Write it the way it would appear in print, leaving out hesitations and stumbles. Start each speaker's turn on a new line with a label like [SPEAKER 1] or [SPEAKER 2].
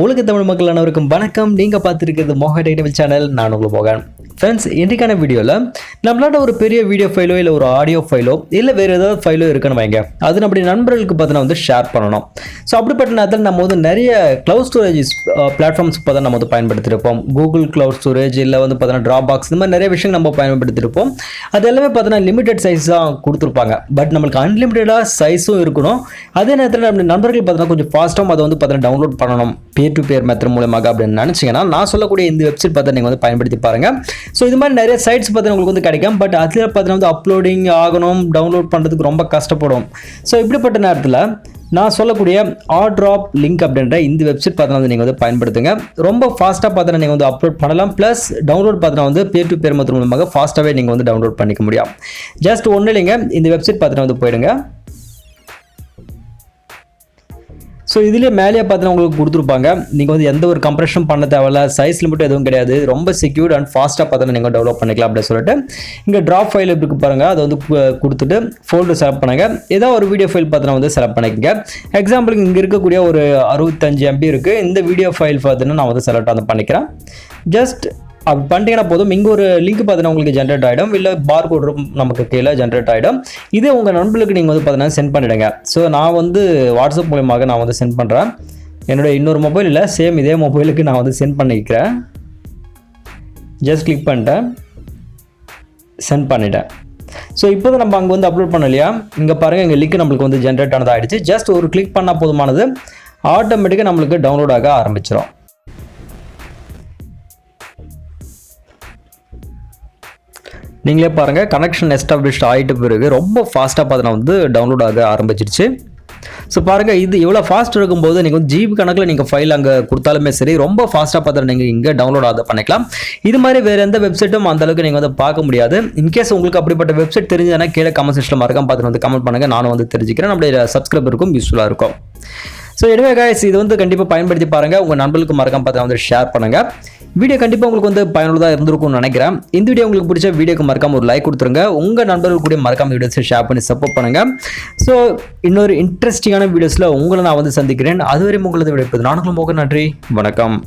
[SPEAKER 1] உலக தமிழ் மக்கள் அனைவருக்கும் வணக்கம். நீங்கள் பார்த்துருக்கிறது மோகன் டெக்னிக்கல் சேனல். நான் உங்கள் மோகன். ஃப்ரெண்ட்ஸ், இன்றைக்கான வீடியோவில் நம்மளாட்ட ஒரு பெரிய வீடியோ ஃபைலோ இல்லை ஒரு ஆடியோ ஃபைலோ இல்லை வேறு ஏதாவது ஃபைலோ இருக்குன்னு வைங்க, அது நம்முடைய நண்பர்களுக்கு பார்த்தீங்கன்னா ஷேர் பண்ணணும். ஸோ அப்படிப்பட்ட நேரத்தில் நம்ம நிறைய க்ளவுட் ஸ்டோரேஜ் பிளாட்ஃபார்ம்ஸ் பார்த்தா நம்ம பயன்படுத்தியிருப்போம். கூகுள் க்ளவுட் ஸ்டோரேஜ் இல்லை பார்த்தீங்கன்னா ட்ராப் பாக்ஸ், இந்த மாதிரி நிறைய விஷயங்கள் நம்ம பயன்படுத்தியிருப்போம். அது எல்லாமே பார்த்தீங்கன்னா லிமிடெட் சைஸ் தான் கொடுத்துருப்பாங்க. பட் நம்மளுக்கு அன்லிமிட்டடாக சைஸும் இருக்கணும். அதே நேரத்தில் நம்ம நண்பர்கள் பார்த்தீங்கன்னா கொஞ்சம் ஃபாஸ்ட்டாகவும் அதை பார்த்தீங்கன்னா டவுன்லோட் பண்ணணும் பேர் டு பேர் மெத்தட் மூலமாக அப்படின்னு நினச்சிங்கன்னா நான் சொல்லக்கூடிய இந்த வெப்சைட் பார்த்தா நீங்கள் பயன்படுத்தி பாருங்கள். ஸோ இது மாதிரி நிறைய சைட்ஸ் பார்த்தீங்கன்னா உங்களுக்கு கிடைக்கும். பட் அதில் பார்த்தீங்கன்னா அப்லோடிங் ஆகணும், டவுன்லோட் பண்ணுறதுக்கு ரொம்ப கஷ்டப்படும். ஸோ இப்படிப்பட்ட நேரத்தில் நான் சொல்லக்கூடிய ஆட்ராப் லிங்க் அப்படின்ற இந்த வெப்சைட் பார்த்தீங்கன்னா நீங்கள் பயன்படுத்துங்க. ரொம்ப ஃபாஸ்ட்டாக பார்த்தீங்கன்னா நீங்கள் அப்லோட் பண்ணலாம். ப்ளஸ் டவுன்லோட் பார்த்தீங்கன்னா பேர் டு பேர் மெத்தட் மூலமாக ஃபாஸ்ட்டாகவே நீங்கள் டவுன்லோட் பண்ணிக்க முடியும். ஜஸ்ட் ஒன்றும் இல்லைங்க, இந்த வெப்சைட் பார்த்தீங்கன்னா போயிடுங்க. ஸோ இதிலே மேலேயே பார்த்தீங்கன்னா உங்களுக்கு கொடுத்துருப்பாங்க. நீங்கள் எந்த ஒரு கம்ப்ரெஷன் பண்ண தேவையில்ல, சைஸ் லிமிட் எதுவும் கிடையாது, ரொம்ப செக்யூர்ட் அண்ட் ஃபாஸ்ட்டாக பார்த்தீங்கன்னா நீங்கள் டெவலப் பண்ணிக்கலாம் அப்படின்னு சொல்லிட்டு இங்கே ட்ராப் ஃபைல் இருக்கு பாருங்கள், அதை கொடுத்துட்டு ஃபோல்டர் செலக்ட் பண்ணுங்க. ஏதாவது ஒரு வீடியோ ஃபைல் பார்த்தீங்கன்னா செலக்ட் பண்ணிக்கங்க. எக்ஸாம்பிளுக்கு இங்கே இருக்கக்கூடிய ஒரு 65 MB இருக்குது. இந்த வீடியோ ஃபைல் பார்த்தீங்கன்னா நான் செலக்ட் பண்ணிக்கிறேன். ஜஸ்ட் அப்படி பண்ணிட்டீங்கன்னா போதும். இங்கே ஒரு லிங்க் பார்த்தீங்கன்னா உங்களுக்கு ஜென்ரேட் ஆகிடும், இல்லை பார் கோடு நமக்கு கீழே ஜென்ரேட் ஆகிடும். இதே உங்கள் நண்பர்களுக்கு நீங்கள் பார்த்தீங்கன்னா சென்ட் பண்ணிவிடுங்க. ஸோ நான் வாட்ஸ்அப் மூலமாக நான் சென்ட் பண்ணுறேன். என்னோடய இன்னொரு மொபைல் இல்லை, சேம் இதே மொபைலுக்கு நான் சென்ட் பண்ணிக்கிறேன். ஜஸ்ட் கிளிக் பண்ணிட்டேன், சென்ட் பண்ணிட்டேன். ஸோ இப்போ தான் நம்ம அங்கே அப்லோட் பண்ணலையா, இங்கே பாருங்கள், எங்கள் லிங்க் நம்மளுக்கு ஜென்ரேட் ஆனது ஆகிடுச்சு. ஜஸ்ட் ஒரு கிளிக் பண்ணால் போதுமானது, ஆட்டோமேட்டிக்காக நம்மளுக்கு டவுன்லோட் ஆக ஆரம்பிச்சிடும். நீங்களே பாருங்கள், கனெக்ஷன் எஸ்டாப்ளிஷ்ட் ஆகிட்டு பிறகு ரொம்ப ஃபாஸ்ட்டாக பார்த்தீங்கன்னா டவுன்லோட் ஆக ஆரம்பிச்சிருச்சு. ஸோ பாருங்கள், இது இவ்வளோ ஃபாஸ்ட் இருக்கும்போது நீங்கள் ஜிபி கணக்கில் நீங்கள் ஃபைல் அங்கே கொடுத்தாலுமே சரி, ரொம்ப ஃபாஸ்ட்டாக பார்த்தா நீங்கள் இங்கே டவுன்லோட் ஆக பண்ணிக்கலாம். இது மாதிரி வேறு எந்த வெப்சைட்டும் அந்தளவுக்கு நீங்கள் பார்க்க முடியாது. இன்கேஸ் உங்களுக்கு அப்படிப்பட்ட வெப்சைட் தெரிஞ்சதுன்னா கீழே கமெண்ட் செக்ஷனில் மறக்காம பார்த்துட்டு கமெண்ட் பண்ணுங்கள். நானும் தெரிஞ்சுக்கிறேன், நம்மளுடைய சப்ஸ்கிரைபருக்கும் யூஸ்ஃபுல்லாக இருக்கும். ஸோ எனவே guys, இது கண்டிப்பாக பயன்படுத்தி பாருங்கள். உங்கள் நண்பர்களுக்கு மறக்காம பார்த்து ஷேர் பண்ணுங்கள். வீடியோ கண்டிப்பாக உங்களுக்கு பயனுள்ளதாக இருந்திருக்கும்னு நினைக்கிறேன். இந்த வீடியோ உங்களுக்கு பிடிச்ச வீடியோக்கு மறக்காம ஒரு லைக் கொடுத்துருங்க. உங்கள் நண்பர்கள் கூட மறக்காம வீடியோஸை ஷேர் பண்ணி சப்போர்ட் பண்ணுங்கள். ஸோ இன்னொரு இன்ட்ரெஸ்டிங்கான வீடியோஸில் உங்களை நான் சந்திக்கிறேன். அதுவரை உங்களது விடைப்பது நான் உங்கள் மோகன். நன்றி, வணக்கம்.